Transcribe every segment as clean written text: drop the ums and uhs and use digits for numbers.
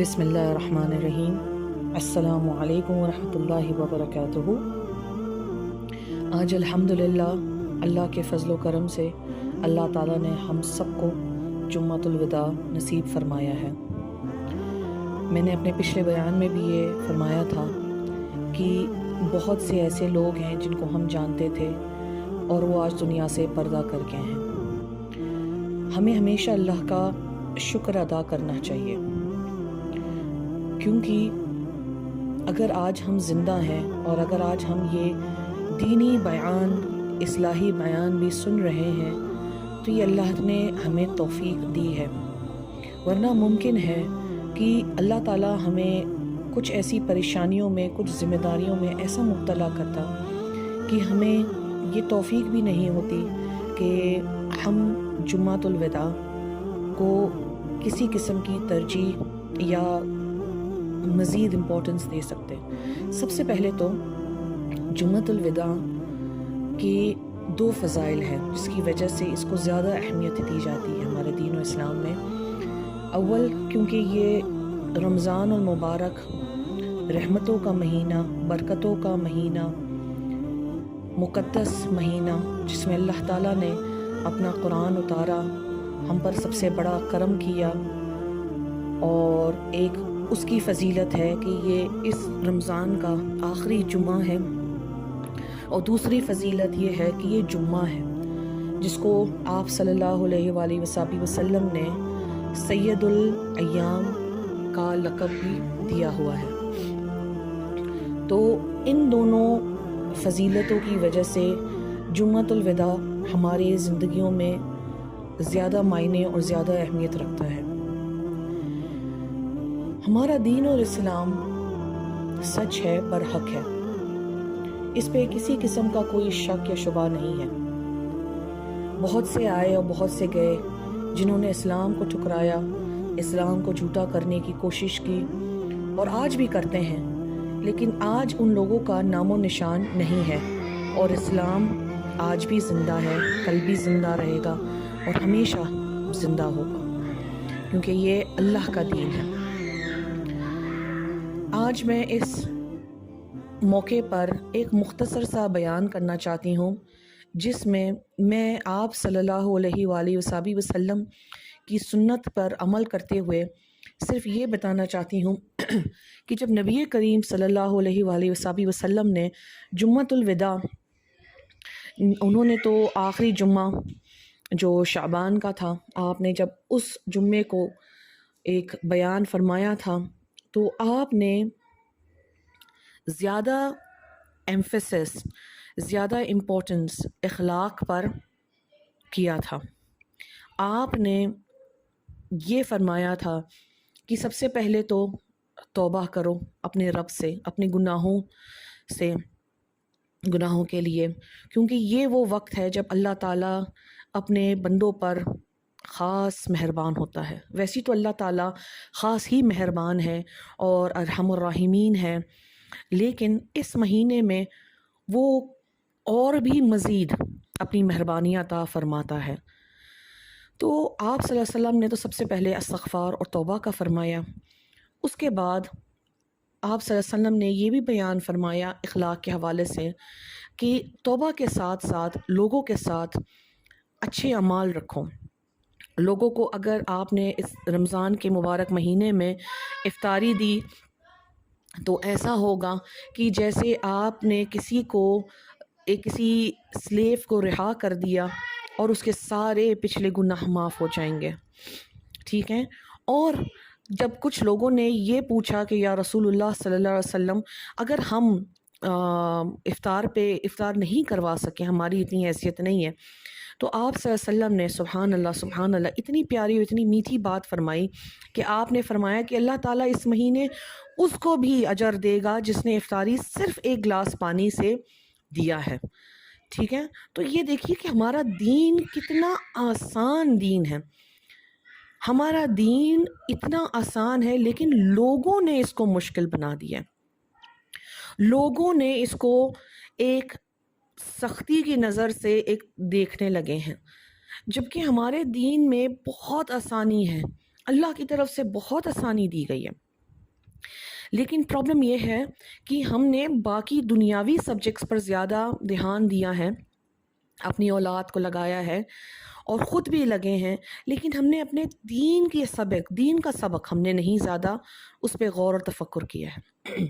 بسم اللہ الرحمن الرحیم۔ السلام علیکم ورحمۃ اللہ وبرکاتہ۔ آج الحمدللہ اللہ کے فضل و کرم سے اللہ تعالیٰ نے ہم سب کو جمعۃ الوداع نصیب فرمایا ہے۔ میں نے اپنے پچھلے بیان میں بھی یہ فرمایا تھا کہ بہت سے ایسے لوگ ہیں جن کو ہم جانتے تھے اور وہ آج دنیا سے پردہ کر گئے ہیں۔ ہمیں ہمیشہ اللہ کا شکر ادا کرنا چاہیے، کیونکہ اگر آج ہم زندہ ہیں اور اگر آج ہم یہ دینی بیان، اصلاحی بیان بھی سن رہے ہیں تو یہ اللہ نے ہمیں توفیق دی ہے، ورنہ ممکن ہے کہ اللہ تعالیٰ ہمیں کچھ ایسی پریشانیوں میں، کچھ ذمہ داریوں میں ایسا مبتلا کرتا کہ ہمیں یہ توفیق بھی نہیں ہوتی کہ ہم جمعۃ الوداع کو کسی قسم کی ترجیح یا مزید امپورٹنس دے سکتے۔ سب سے پہلے تو جمعۃ الوداع کے دو فضائل ہیں جس کی وجہ سے اس کو زیادہ اہمیت دی جاتی ہے ہمارے دین و اسلام میں۔ اول، کیونکہ یہ رمضان المبارک رحمتوں کا مہینہ، برکتوں کا مہینہ، مقدس مہینہ، جس میں اللہ تعالیٰ نے اپنا قرآن اتارا، ہم پر سب سے بڑا کرم کیا، اور ایک اس کی فضیلت ہے کہ یہ اس رمضان کا آخری جمعہ ہے، اور دوسری فضیلت یہ ہے کہ یہ جمعہ ہے جس کو آپ صلی اللہ علیہ وآلہ وسلم نے سید الایام کا لقب بھی دیا ہوا ہے۔ تو ان دونوں فضیلتوں کی وجہ سے جمعۃ الوداع ہماری زندگیوں میں زیادہ معنی اور زیادہ اہمیت رکھتا ہے۔ ہمارا دین اور اسلام سچ ہے، برحق ہے، اس پہ کسی قسم کا کوئی شک یا شبہ نہیں ہے۔ بہت سے آئے اور بہت سے گئے جنہوں نے اسلام کو ٹھکرایا، اسلام کو جھوٹا کرنے کی کوشش کی، اور آج بھی کرتے ہیں، لیکن آج ان لوگوں کا نام و نشان نہیں ہے، اور اسلام آج بھی زندہ ہے، کل بھی زندہ رہے گا اور ہمیشہ زندہ ہوگا، کیونکہ یہ اللہ کا دین ہے۔ آج میں اس موقع پر ایک مختصر سا بیان کرنا چاہتی ہوں، جس میں آپ صلی اللہ علیہ وآلہ وسلم کی سنت پر عمل کرتے ہوئے صرف یہ بتانا چاہتی ہوں کہ جب نبی کریم صلی اللہ علیہ وآلہ وسلم نے جمعۃ الوداع، انہوں نے تو آخری جمعہ جو شعبان کا تھا، آپ نے جب اس جمعے کو ایک بیان فرمایا تھا تو آپ نے زیادہ ایمفیسس، زیادہ امپورٹنس اخلاق پر کیا تھا۔ آپ نے یہ فرمایا تھا کہ سب سے پہلے تو توبہ کرو اپنے رب سے، اپنے گناہوں کے لیے، کیونکہ یہ وہ وقت ہے جب اللہ تعالیٰ اپنے بندوں پر خاص مہربان ہوتا ہے۔ ویسے تو اللہ تعالیٰ خاص ہی مہربان ہے اور ارحم الراحمین ہے، لیکن اس مہینے میں وہ اور بھی مزید اپنی مہربانیاں عطا فرماتا ہے۔ تو آپ صلی اللہ علیہ وسلم نے تو سب سے پہلے استغفار اور توبہ کا فرمایا، اس کے بعد آپ صلی اللہ علیہ وسلم نے یہ بھی بیان فرمایا اخلاق کے حوالے سے کہ توبہ کے ساتھ ساتھ لوگوں کے ساتھ اچھے اعمال رکھو۔ لوگوں کو اگر آپ نے اس رمضان کے مبارک مہینے میں افطاری دی تو ایسا ہوگا کہ جیسے آپ نے کسی سلیو کو رہا کر دیا اور اس کے سارے پچھلے گناہ معاف ہو جائیں گے، ٹھیک ہے۔ اور جب کچھ لوگوں نے یہ پوچھا کہ یا رسول اللہ صلی اللہ علیہ وسلم، اگر ہم افطار نہیں کروا سکیں، ہماری اتنی حیثیت نہیں ہے، تو آپ صلی اللہ علیہ وسلم نے سبحان اللہ اتنی پیاری اور اتنی میٹھی بات فرمائی کہ آپ نے فرمایا کہ اللہ تعالیٰ اس مہینے اس کو بھی اجر دے گا جس نے افطاری صرف ایک گلاس پانی سے دیا ہے، ٹھیک ہے۔ تو یہ دیکھیے کہ ہمارا دین کتنا آسان دین ہے، ہمارا دین اتنا آسان ہے، لیکن لوگوں نے اس کو مشکل بنا دیا، لوگوں نے اس کو ایک سختی کی نظر سے ایک دیکھنے لگے ہیں، جبکہ ہمارے دین میں بہت آسانی ہے، اللہ کی طرف سے بہت آسانی دی گئی ہے۔ لیکن پرابلم یہ ہے کہ ہم نے باقی دنیاوی سبجیکٹس پر زیادہ دھیان دیا ہے، اپنی اولاد کو لگایا ہے اور خود بھی لگے ہیں، لیکن ہم نے اپنے دین کا سبق ہم نے نہیں زیادہ اس پہ غور اور تفکر کیا ہے۔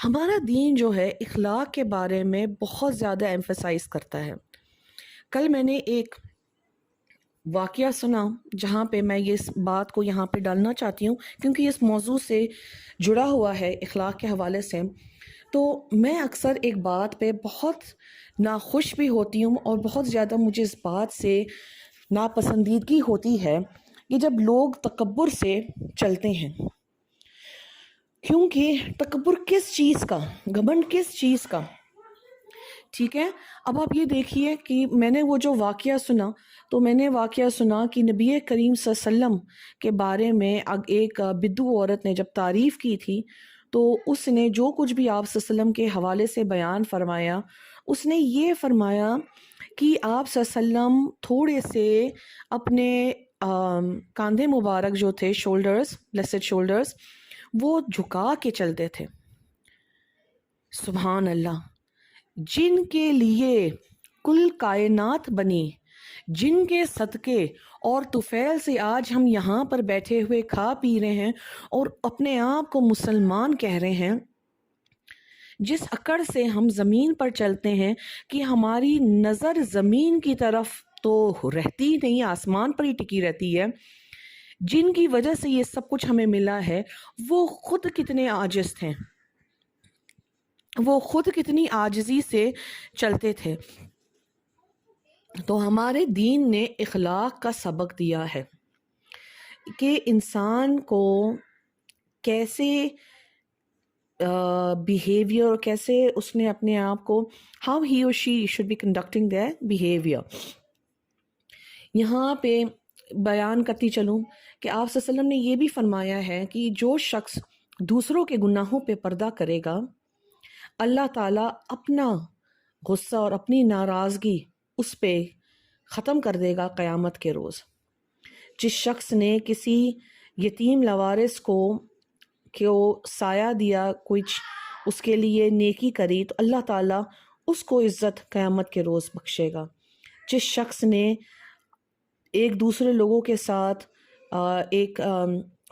ہمارا دین جو ہے اخلاق کے بارے میں بہت زیادہ ایمفسائز کرتا ہے۔ کل میں نے ایک واقعہ سنا جہاں پہ میں اس بات کو یہاں پہ ڈالنا چاہتی ہوں کیونکہ اس موضوع سے جڑا ہوا ہے اخلاق کے حوالے سے۔ تو میں اکثر ایک بات پہ بہت ناخوش بھی ہوتی ہوں اور بہت زیادہ مجھے اس بات سے ناپسندیدگی ہوتی ہے کہ جب لوگ تکبر سے چلتے ہیں، کیونکہ تکبر کس چیز کا، گھمنڈ کس چیز کا؟ ٹھیک ہے، اب آپ یہ دیکھیے کہ میں نے وہ جو واقعہ سنا، تو میں نے واقعہ سنا کہ نبی کریم صلی اللہ علیہ وسلم کے بارے میں ایک بدو عورت نے جب تعریف کی تھی، تو اس نے جو کچھ بھی آپ صلی اللہ علیہ وسلم کے حوالے سے بیان فرمایا، اس نے یہ فرمایا کہ آپ صلی اللہ علیہ وسلم تھوڑے سے اپنے کاندھے مبارک جو تھے، شولڈرز، بلیسڈ شولڈرز، وہ جھکا کے چلتے تھے۔ سبحان اللہ، جن کے لیے کل کائنات بنی، جن کے صدقے اور طفیل سے آج ہم یہاں پر بیٹھے ہوئے کھا پی رہے ہیں اور اپنے آپ کو مسلمان کہہ رہے ہیں، جس اکڑ سے ہم زمین پر چلتے ہیں کہ ہماری نظر زمین کی طرف تو رہتی نہیں، آسمان پر ہی ٹکی رہتی ہے، جن کی وجہ سے یہ سب کچھ ہمیں ملا ہے، وہ خود کتنے عاجز تھے، وہ خود کتنی عاجزی سے چلتے تھے۔ تو ہمارے دین نے اخلاق کا سبق دیا ہے کہ انسان کو کیسے بیہیویئر، کیسے اس نے اپنے آپ کو، how he or she should be conducting their behavior۔ یہاں پہ بیان کرتی چلوں کہ آپ صلی اللہ علیہ وسلم نے یہ بھی فرمایا ہے کہ جو شخص دوسروں کے گناہوں پہ پردہ کرے گا، اللہ تعالیٰ اپنا غصہ اور اپنی ناراضگی اس پہ ختم کر دے گا قیامت کے روز۔ جس شخص نے کسی یتیم لاوارث کو سایہ دیا، کچھ اس کے لیے نیکی کری، تو اللہ تعالیٰ اس کو عزت قیامت کے روز بخشے گا۔ جس شخص نے ایک دوسرے لوگوں کے ساتھ ایک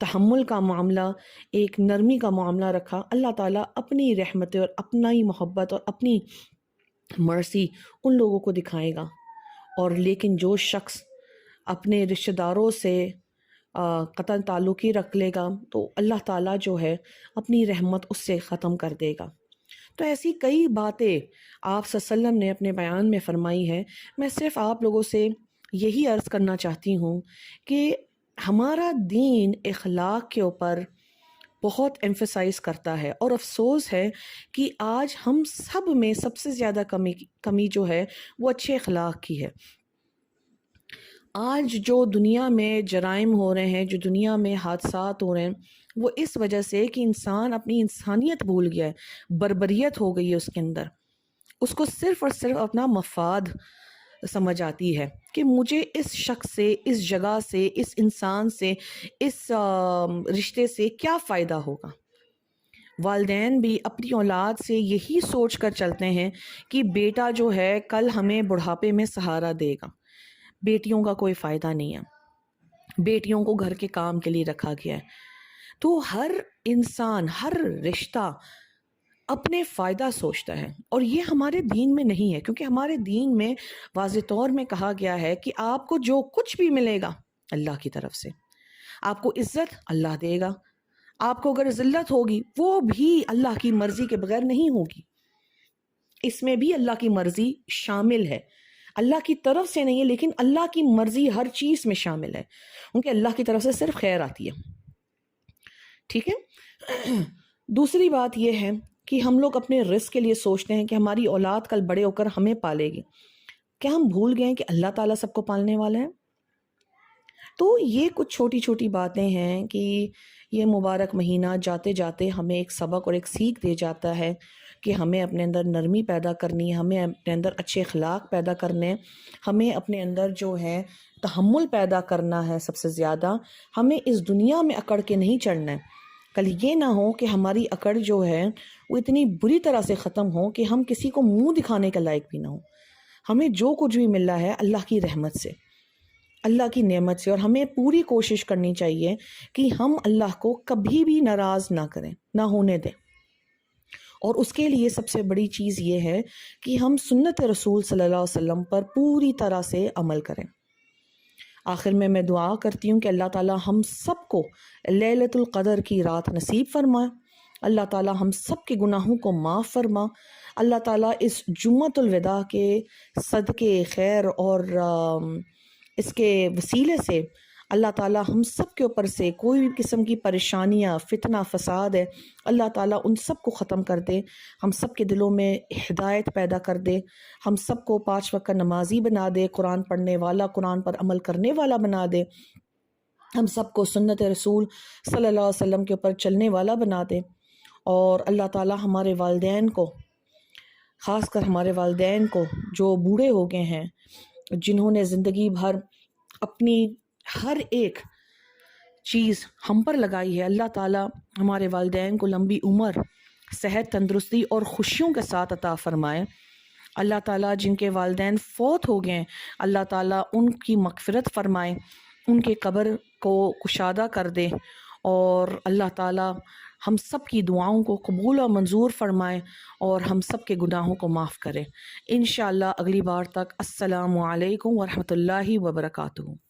تحمل کا معاملہ، ایک نرمی کا معاملہ رکھا، اللہ تعالیٰ اپنی رحمت اور اپنا ہی محبت اور اپنی مرسی ان لوگوں کو دکھائے گا۔ اور لیکن جو شخص اپنے رشتہ داروں سے قطع تعلقی رکھ لے گا، تو اللہ تعالیٰ جو ہے اپنی رحمت اس سے ختم کر دے گا۔ تو ایسی کئی باتیں آپ صلی اللہ علیہ وسلم نے اپنے بیان میں فرمائی ہے۔ میں صرف آپ لوگوں سے یہی عرض کرنا چاہتی ہوں کہ ہمارا دین اخلاق کے اوپر بہت ایمفسائز کرتا ہے، اور افسوس ہے کہ آج ہم سب میں سب سے زیادہ کمی جو ہے وہ اچھے اخلاق کی ہے۔ آج جو دنیا میں جرائم ہو رہے ہیں، جو دنیا میں حادثات ہو رہے ہیں، وہ اس وجہ سے کہ انسان اپنی انسانیت بھول گیا ہے، بربریت ہو گئی ہے اس کے اندر۔ اس کو صرف اور صرف اپنا مفاد سمجھ آتی ہے کہ مجھے اس شخص سے، اس جگہ سے، اس انسان سے، اس رشتے سے کیا فائدہ ہوگا۔ والدین بھی اپنی اولاد سے یہی سوچ کر چلتے ہیں کہ بیٹا جو ہے کل ہمیں بڑھاپے میں سہارا دے گا۔ بیٹیوں کا کوئی فائدہ نہیں ہے، بیٹیوں کو گھر کے کام کے لیے رکھا گیا ہے۔ تو ہر انسان، ہر رشتہ اپنے فائدہ سوچتا ہے، اور یہ ہمارے دین میں نہیں ہے، کیونکہ ہمارے دین میں واضح طور میں کہا گیا ہے کہ آپ کو جو کچھ بھی ملے گا اللہ کی طرف سے، آپ کو عزت اللہ دے گا، آپ کو اگر ذلت ہوگی وہ بھی اللہ کی مرضی کے بغیر نہیں ہوگی، اس میں بھی اللہ کی مرضی شامل ہے، اللہ کی طرف سے نہیں ہے، لیکن اللہ کی مرضی ہر چیز میں شامل ہے، کیونکہ اللہ کی طرف سے صرف خیر آتی ہے۔ ٹھیک ہے، دوسری بات یہ ہے کہ ہم لوگ اپنے رزق کے لیے سوچتے ہیں کہ ہماری اولاد کل بڑے ہو کر ہمیں پالے گی۔ کیا ہم بھول گئے ہیں کہ اللہ تعالیٰ سب کو پالنے والا ہے؟ تو یہ کچھ چھوٹی چھوٹی باتیں ہیں کہ یہ مبارک مہینہ جاتے جاتے ہمیں ایک سبق اور ایک سیکھ دے جاتا ہے کہ ہمیں اپنے اندر نرمی پیدا کرنی ہے، ہمیں اپنے اندر اچھے اخلاق پیدا کرنے، ہمیں اپنے اندر جو ہے تحمل پیدا کرنا ہے، سب سے زیادہ ہمیں اس دنیا میں اکڑ کے نہیں چڑھنا ہے۔ کل یہ نہ ہو کہ ہماری اکڑ جو ہے وہ اتنی بری طرح سے ختم ہو کہ ہم کسی کو منہ دکھانے کا لائق بھی نہ ہو۔ ہمیں جو کچھ بھی مل رہا ہے اللہ کی رحمت سے، اللہ کی نعمت سے، اور ہمیں پوری کوشش کرنی چاہیے کہ ہم اللہ کو کبھی بھی ناراض نہ کریں، نہ ہونے دیں۔ اور اس کے لیے سب سے بڑی چیز یہ ہے کہ ہم سنت رسول صلی اللہ علیہ وسلم پر پوری طرح سے عمل کریں۔ آخر میں دعا کرتی ہوں کہ اللہ تعالیٰ ہم سب کو لیلۃ القدر کی رات نصیب فرمائے، اللہ تعالیٰ ہم سب کے گناہوں کو معاف فرما، اللہ تعالیٰ اس جمعۃ الوداع کے صدقے خیر اور اس کے وسیلے سے اللہ تعالیٰ ہم سب کے اوپر سے کوئی بھی قسم کی پریشانیاں، فتنہ، فساد ہے، اللہ تعالیٰ ان سب کو ختم کر دے، ہم سب کے دلوں میں ہدایت پیدا کر دے، ہم سب کو 5 وقت نمازی بنا دے، قرآن پڑھنے والا، قرآن پر عمل کرنے والا بنا دے، ہم سب کو سنت رسول صلی اللہ علیہ وسلم کے اوپر چلنے والا بنا دے، اور اللہ تعالیٰ ہمارے والدین کو، خاص کر ہمارے والدین کو جو بوڑھے ہو گئے ہیں، جنہوں نے زندگی بھر اپنی ہر ایک چیز ہم پر لگائی ہے، اللہ تعالیٰ ہمارے والدین کو لمبی عمر، صحت، تندرستی اور خوشیوں کے ساتھ عطا فرمائے۔ اللہ تعالیٰ جن کے والدین فوت ہو گئے، اللہ تعالیٰ ان کی مغفرت فرمائے، ان کے قبر کو کشادہ کر دے، اور اللہ تعالیٰ ہم سب کی دعاؤں کو قبول و منظور فرمائے اور ہم سب کے گناہوں کو معاف کرے۔ انشاءاللہ اگلی بار تک السلام علیکم ورحمۃ اللہ وبرکاتہ۔